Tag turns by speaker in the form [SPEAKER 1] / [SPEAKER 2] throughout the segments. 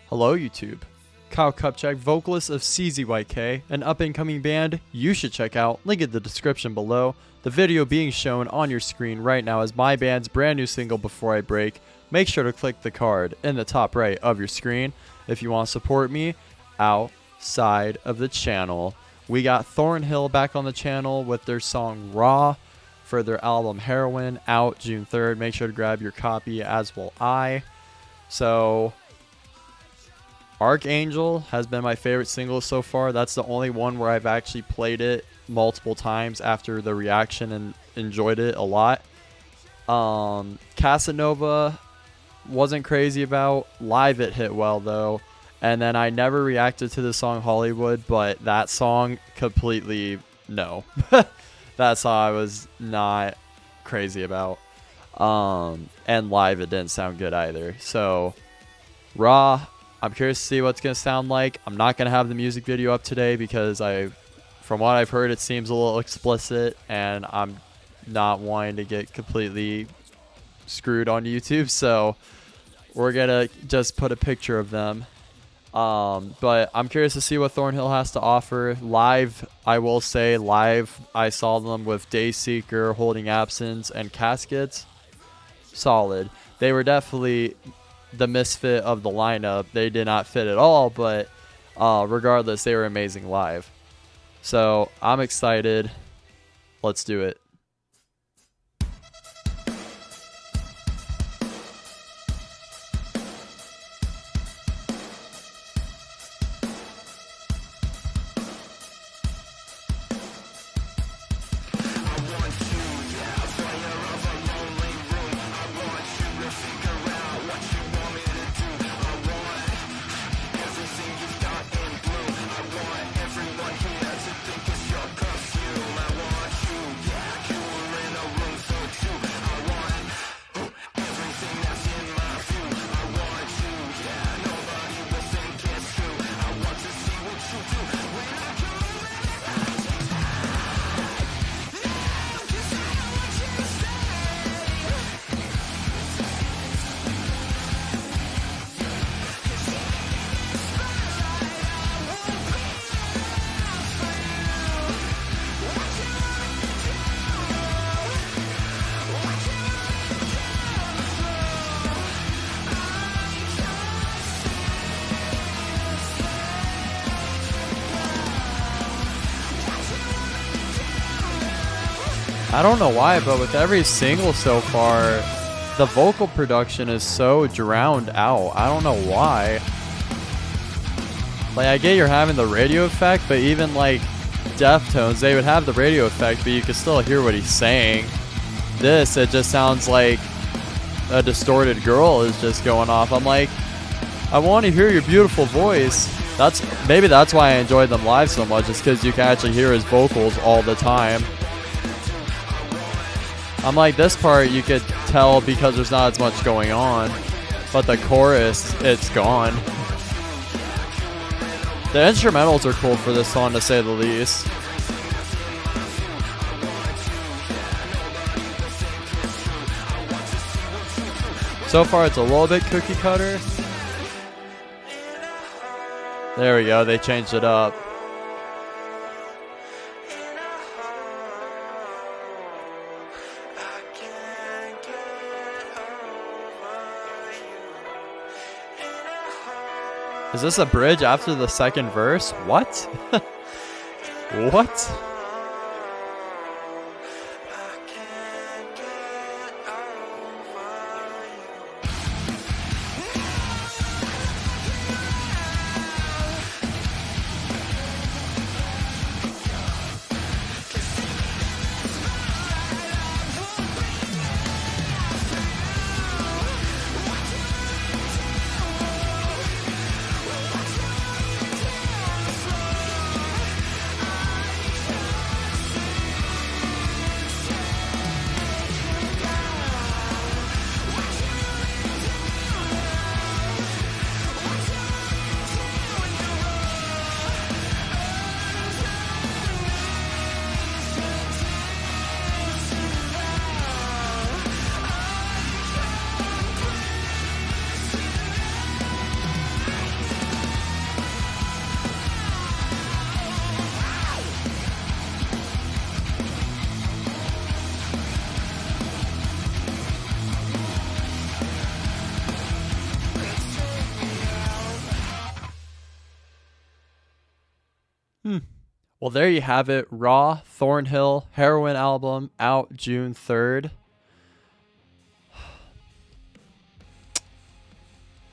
[SPEAKER 1] Hello YouTube, Kyle Kupczyk, vocalist of CZYK, an up-and-coming band you should check out, link in the description below. The video being shown on your screen right now is my band's brand new single, Before I Break. Make sure to click the card in the top right of your screen if you want to support me outside of the channel. We got Thornhill back on the channel with their song Raw for their album Heroine, out June 3rd. Make sure to grab your copy, as will I. So Archangel has been my favorite single so far. That's the only one where I've actually played it multiple times after the reaction and enjoyed it a lot. Casanova wasn't crazy about. Live it hit well though. And then I never reacted to the song Hollywood, but that song completely no. That song I was not crazy about. And live it didn't sound good either. So Raw, I'm curious to see what's going to sound like. I'm not going to have the music video up today because from what I've heard, it seems a little explicit, and I'm not wanting to get completely screwed on YouTube. So we're going to just put a picture of them. But I'm curious to see what Thornhill has to offer. Live, I will say, live, I saw them with Dayseeker, Holding Absence, and Caskets. Solid. They were definitely the misfit of the lineup. They did not fit at all, but regardless, they were amazing live. So I'm excited. Let's do it. I don't know why, but with every single so far, the vocal production is so drowned out. I don't know why. Like, I get you're having the radio effect, but even like Deftones, they would have the radio effect, but you can still hear what he's saying. This, it just sounds like a distorted girl is just going off. I'm like, I want to hear your beautiful voice. Maybe that's why I enjoyed them live so much, is because you can actually hear his vocals all the time. I'm like, this part you could tell because there's not as much going on, but the chorus, it's gone. The instrumentals are cool for this song, to say the least. So far it's a little bit cookie cutter. There we go, they changed it up. Is this a bridge after the second verse? What? What? Well, there you have it. Raw, Thornhill, Heroine album out June 3rd.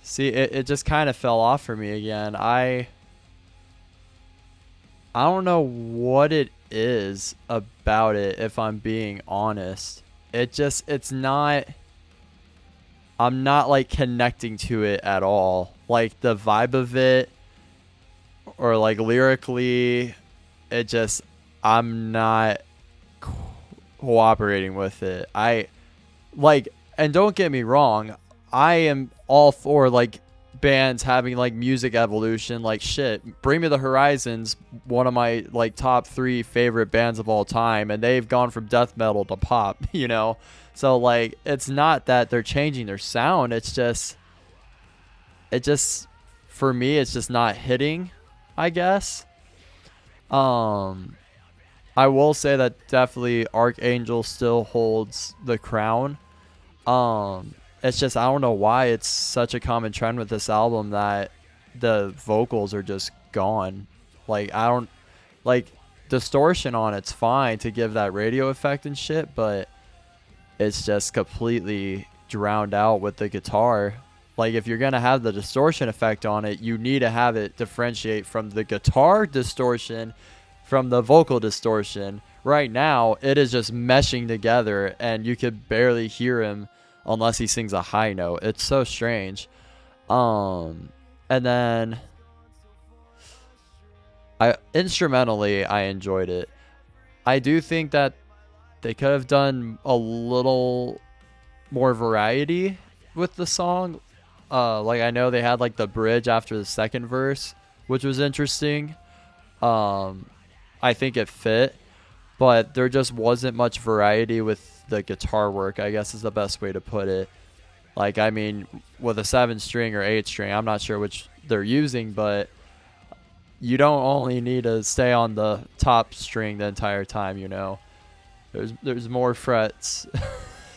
[SPEAKER 1] See, it just kind of fell off for me again. I don't know what it is about it, if I'm being honest. It's not, I'm not like connecting to it at all. Like the vibe of it, or like lyrically, it just, I'm not cooperating with it. I like, and don't get me wrong, I am all for like bands having like music evolution. Like shit, Bring Me the Horizons, one of my like top 3 favorite bands of all time, and they've gone from death metal to pop, you know. So like, it's not that they're changing their sound, it's just, for me, it's just not hitting, I guess. I will say that definitely Archangel still holds the crown. It's just, I don't know why it's such a common trend with this album that the vocals are just gone. Like, I don't, like, distortion on it's fine to give that radio effect and shit, but it's just completely drowned out with the guitar. Like, if you're going to have the distortion effect on it, you need to have it differentiate from the guitar distortion from the vocal distortion. Right now, it is just meshing together, and you could barely hear him unless he sings a high note. It's so strange. And then instrumentally, I enjoyed it. I do think that they could have done a little more variety with the song. Like, I know they had like the bridge after the second verse, which was interesting. I think it fit, but there just wasn't much variety with the guitar work, I guess is the best way to put it. Like, I mean, with a 7-string or 8-string, I'm not sure which they're using, but you don't only need to stay on the top string the entire time, you know. There's more frets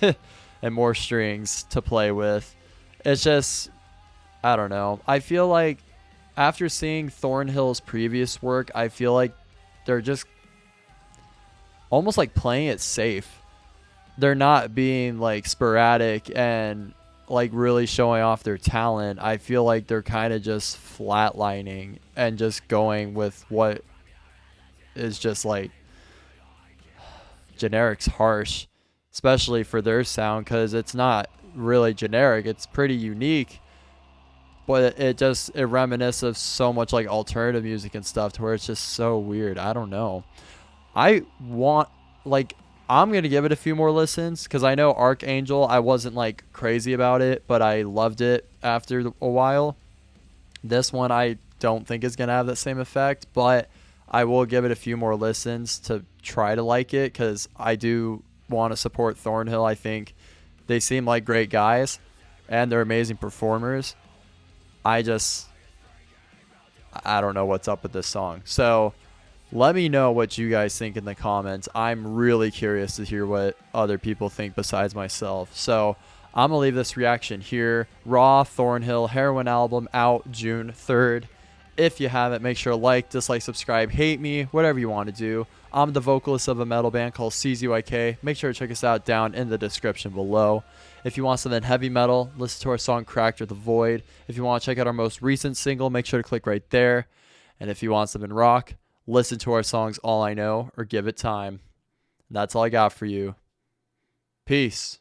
[SPEAKER 1] and more strings to play with. It's just, I don't know. I feel like after seeing Thornhill's previous work, I feel like they're just almost like playing it safe. They're not being like sporadic and like really showing off their talent. I feel like they're kind of just flatlining and just going with what is just like, generic's harsh, especially for their sound, because it's not really generic. It's pretty unique, but it reminisces of so much like alternative music and stuff to where it's just so weird. I don't know. I'm going to give it a few more listens, because I know Archangel, I wasn't like crazy about it, but I loved it after a while. This one I don't think is going to have that same effect, but I will give it a few more listens to try to like it, because I do want to support Thornhill. I think they seem like great guys, and they're amazing performers. I don't know what's up with this song. So let me know what you guys think in the comments. I'm really curious to hear what other people think besides myself. So I'm going to leave this reaction here. Raw, Thornhill, Heroine album out June 3rd. If you haven't, make sure to like, dislike, subscribe, hate me, whatever you want to do. I'm the vocalist of a metal band called CZYK. Make sure to check us out down in the description below. If you want something heavy metal, listen to our song Cracked or The Void. If you want to check out our most recent single, make sure to click right there. And if you want something rock, listen to our songs All I Know or Give It Time. And that's all I got for you. Peace.